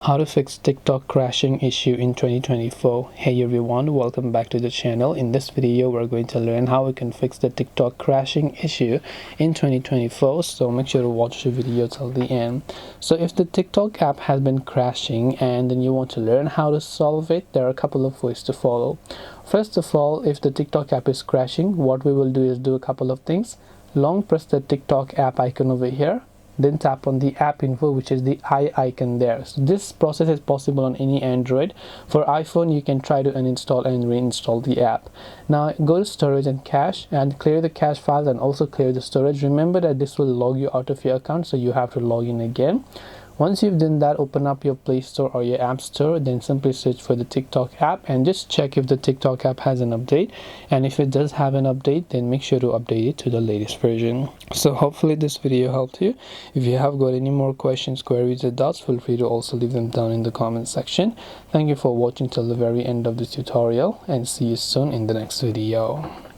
How to fix TikTok crashing issue in 2024. Hey everyone, welcome back to the channel. In this video we're going to learn how we can fix the TikTok crashing issue in 2024, so make sure to watch the video till the end. So if the TikTok app has been crashing and then you want to learn how to solve it, there are a couple of ways to follow. First of all, if the TikTok app is crashing, what we will do is do a couple of things. Long press the TikTok app icon over here, then tap on the app info, which is the eye icon there. So this process is possible on any Android. For iPhone, you can try to uninstall and reinstall the app. Now go to storage and cache and clear the cache files and also clear the storage. Remember that this will log you out of your account, so you have to log in again. Once you've done that, open up your Play Store or your App Store, then simply search for the TikTok app and just check if the TikTok app has an update. And if it does have an update, then make sure to update it to the latest version. So hopefully this video helped you. If you have got any more questions, queries or doubts, feel free to also leave them down in the comment section. Thank you for watching till the very end of this tutorial and see you soon in the next video.